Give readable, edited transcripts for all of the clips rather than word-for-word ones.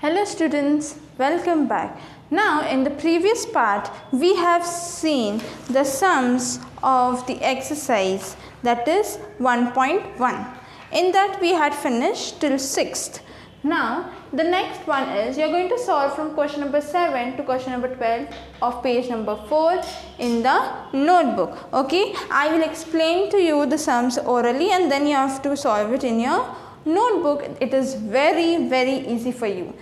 Hello students, welcome back. Now in the previous part we have seen the sums of the exercise, that is 1.1. In that we had finished till 6th. Now the next one is you are going to solve from question number 7 to question number 12 of page number 4 in the notebook. Okay, I will explain to you the sums orally and then you have to solve it in your notebook. It is very easy for you.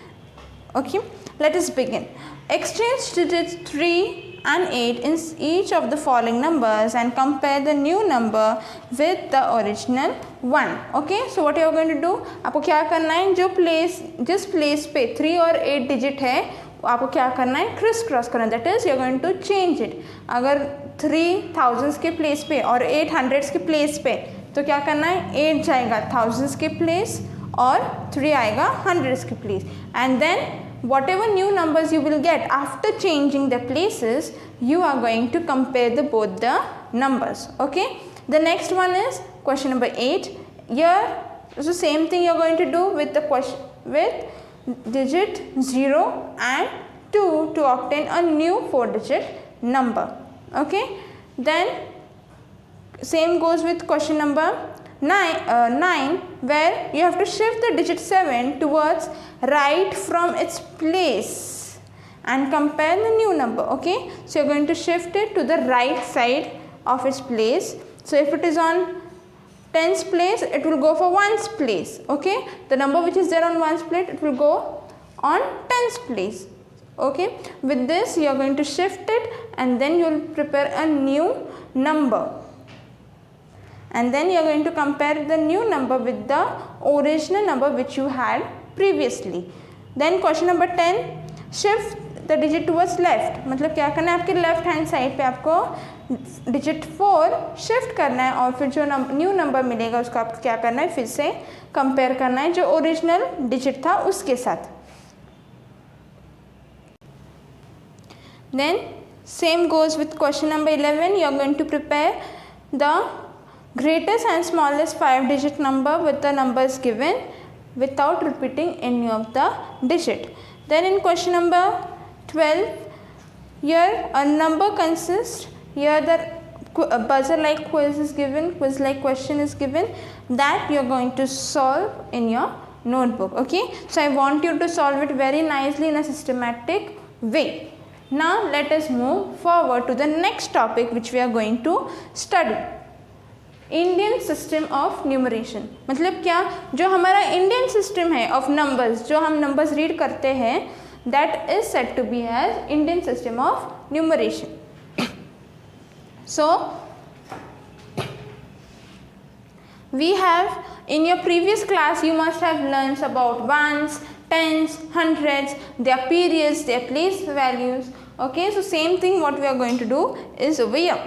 Okay, let us begin. Exchange digits 3 and 8 in each of the following numbers and compare the new number with the original one. Okay, so what you are going to do, आपको क्या करना है, जिस place पे 3 और 8 digit है आपको क्या करना है, क्रिस क्रॉस करना है. That is you are going to change it. अगर 3000 के प्लेस पे और 800 के प्लेस पे तो क्या करना है, 8 जाएगा 1000 के प्लेस और 3 आएगा 100 के place. And then whatever new numbers you will get after changing the places, you are going to compare both the numbers. Okay, the next one is question number 8. Here is the same thing you are going to do with the question with digit 0 and 2 to obtain a new 4-digit number. Okay, then same goes with question number 9 where you have to shift the digit 7 towards right from its place and compare the new number. Okay, so you are going to shift it to the right side of its place. So if it is on tens place, it will go for ones place. Okay, the number which is there on ones place, it will go on tens place. Okay, with this you are going to shift it and then you will prepare a new number. And then you are going to compare the new number with the original number which you had previously. Then question number 10, shift the digit towards left. मतलब क्या करना है, आपके left hand side पे आपको digit 4 shift करना है और फिर जो न्यू नंबर मिलेगा उसको आपको क्या करना है, फिर से कंपेयर करना है जो ओरिजिनल डिजिट था उसके साथ. Then same goes with question number 11. You are going to prepare the greatest and smallest 5-digit number with the numbers given without repeating any of the digit. Then in question number 12, here a number consists, here the buzzer like quiz is given, quiz like question is given, that you are going to solve in your notebook. Okay, so I want you to solve it very nicely in a systematic way. Now let us move forward to the next topic which we are going to study. Indian system of numeration. मतलब क्या, जो हमारा Indian system है of numbers, जो हम numbers read करते हैं, that is said to be as Indian system of numeration. So we have in your previous class you must have learned about ones, tens, hundreds, their periods, their place values. Okay, so same thing what we are going to do is over here.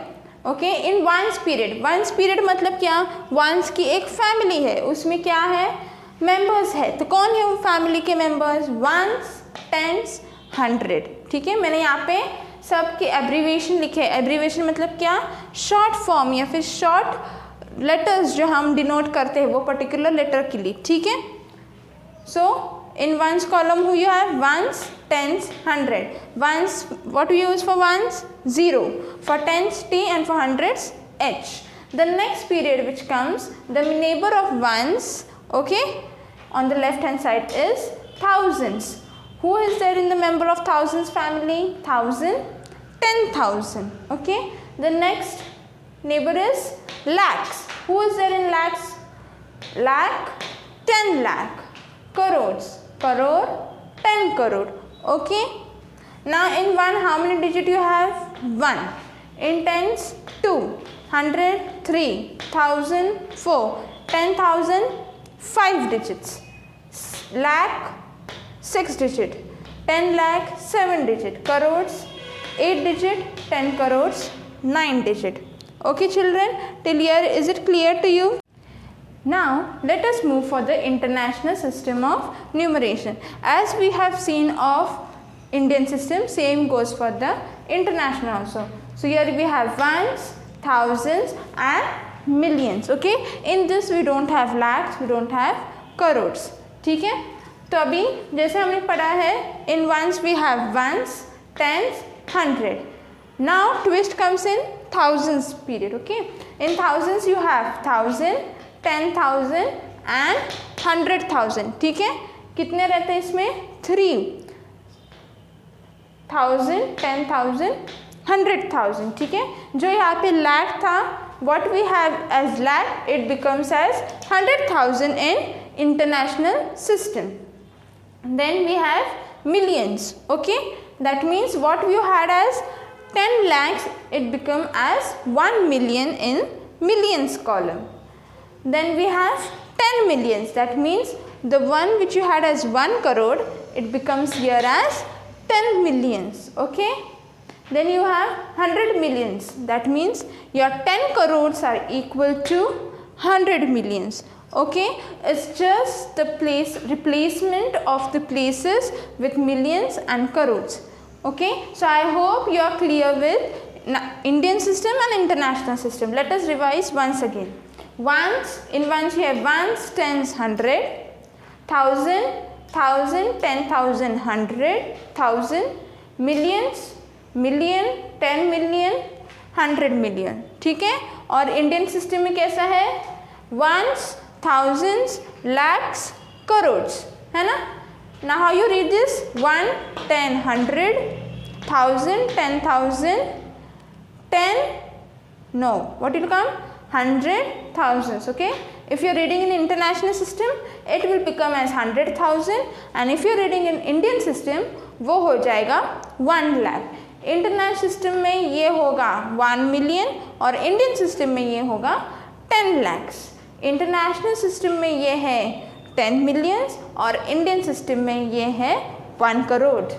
Okay, in ones period मतलब क्या, once की एक family है, उसमें क्या है, members है. तो कौन है वो फैमिली के मेंबर्स, वंस, टेंस, 100. ठीक है, मैंने यहाँ पे सबके एब्रीविएशन लिखे. एब्रीविएशन मतलब क्या, शॉर्ट फॉर्म या फिर शॉर्ट लेटर्स जो हम डिनोट करते हैं वो पर्टिकुलर लेटर के लिए. ठीक है, सो in ones column who you have ones, tens, 100. Ones, what we use for ones, 0. For tens, t, and for hundreds, h. The next period which comes, the neighbor of ones, okay, on the left hand side is thousands. Who is there in the member of thousands family? 1000, 10,000. Okay, the next neighbor is lakhs. Who is there in lakhs? Lakh, 10 lakh. Crores, crore, 10 crore. Okay, now in one how many digit you have, 1. In tens, 2. 100, 3. 1000, 4. 10,000, 5 digits. Lakh, 6 digit. 10 lakh, 7 digit. Crores, 8 digit. 10 crores, 9 digit. Okay children, till here is it clear to you? Now let us move for the international system of numeration. As we have seen of Indian system, same goes for the international also. So here we have ones, thousands and millions. Okay, in this we don't have lakhs, we don't have crores. ठीक है, तो अभी जैसे हमने पढ़ा है, in ones we have ones, tens, 100. Now twist comes in thousands period. Okay, in thousands you have 1000, 10,000 and 100,000. ठीक है, कितने रहते हैं इसमें? 3,000, 10,000, 100,000. ठीक है, जो यहाँ पे lakh था, what we have as lakh, it becomes as 100,000 in international system. Then we have millions. Okay, that means what you had as 10 lakhs, it become as 1 million in millions column. Then we have 10 millions, that means the one which you had as 1 crore, it becomes here as 10 millions. Okay, then you have 100 millions, that means your 10 crores are equal to 100 millions. Okay, it's just the replacement of the places with millions and crores. Okay, so I hope you are clear with Indian system and international system. Let us revise once again. Ones, in ones we have ones, tens, 100, 1,000, 1,000, 10,000, 100,000, millions, million, 10 million, 100 million. ठीक है, और Indian system में कैसा है? ones, thousands, lakhs, crores, है ना? Now how you read this? 1, 10, 100, 1,000, 10,000, 10, no, what will come? 100 thousands. Okay, if you are reading in international system, it will become as 100,000, and if you are reading in Indian system, वो हो जाएगा 1 lakh. International system में ये होगा 1 million और Indian system में ये होगा 10 lakhs. इंटरनेशनल सिस्टम में ये है 10 millions और इंडियन सिस्टम में ये है 1 crore.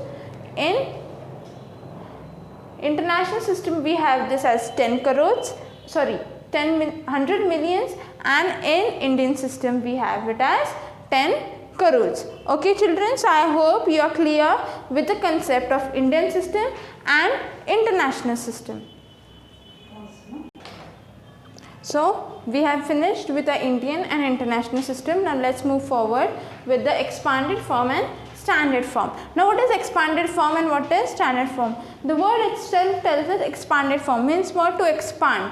In international system we have this as 10 crores, sorry 100 millions, and in Indian system we have it as 10 crores. Okay children, so I hope you are clear with the concept of Indian system and international system. So we have finished with the Indian and international system. Now let's move forward with the expanded form and standard form. Now what is expanded form and what is standard form? The word itself tells us expanded form means what? To expand.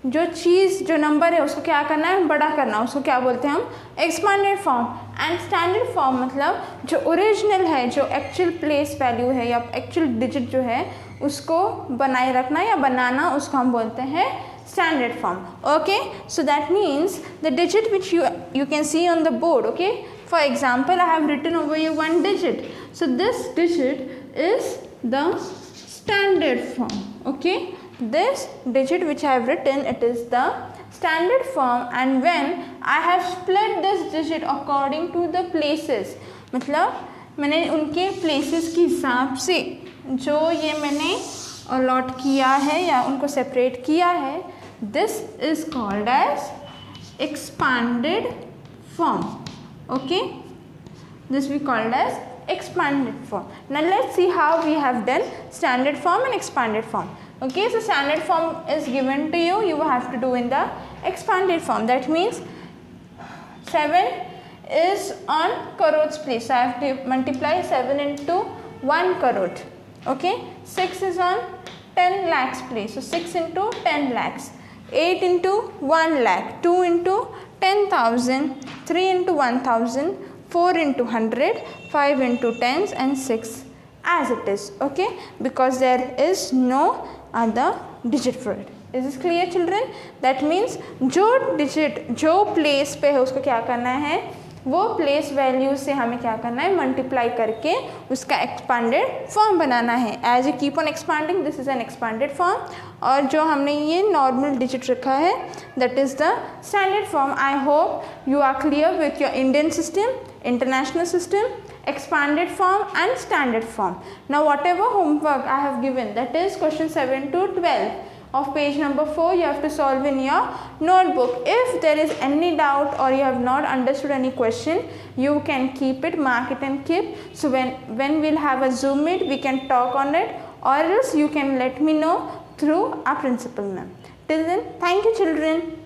जो चीज़ जो number है उसको क्या करना है? बड़ा करना. उसको क्या बोलते हैं हम? Expanded form. And standard form मतलब जो ओरिजिनल है, जो एक्चुअल प्लेस वैल्यू है या एक्चुअल डिजिट जो है उसको बनाए रखना या बनाना, उसको हम बोलते हैं standard form. Okay, so that means the digit which you can see on the board. Okay, for example I have written over here one digit, so this digit is the standard form. Okay, this digit which I have written, it is the standard form, and when I have split this digit according to the places, मतलब मैंने उनके places के हिसाब से जो ये मैंने allot किया है या उनको सेपरेट किया है, this is called as expanded form. Okay, this we called as expanded form. Now let's see how we have done standard form and expanded form. Okay, so standard form is given to you, you have to do in the expanded form. That means 7 is on crores place, so I have to multiply 7 into 1 crore. Okay, 6 is on 10 lakhs place, so 6 into 10 lakhs. 8 into 1 lakh, 2 into 10,000, 3 into 1,000, 4 into 100, 5 into tens, and 6 as it is. Okay, because there is no other digit for it. Is this clear children? That means जो digit जो place पे है उसको क्या करना है, वो place value से हमें क्या करना है, मल्टीप्लाई करके उसका एक्सपांडेड फॉर्म बनाना है. As you keep on expanding, this is an expanded form. और जो हमने ये नॉर्मल डिजिट रखा है, that is the standard form. I hope you are clear with your Indian system, international system, expanded form and standard form. Now whatever homework I have given, that is question 7 to 12 of page number 4, you have to solve in your notebook. If there is any doubt or you have not understood any question, you can keep it, mark it and keep. So when we'll have a Zoom meet, we can talk on it, or else you can let me know through our principal ma'am. Till then, thank you children.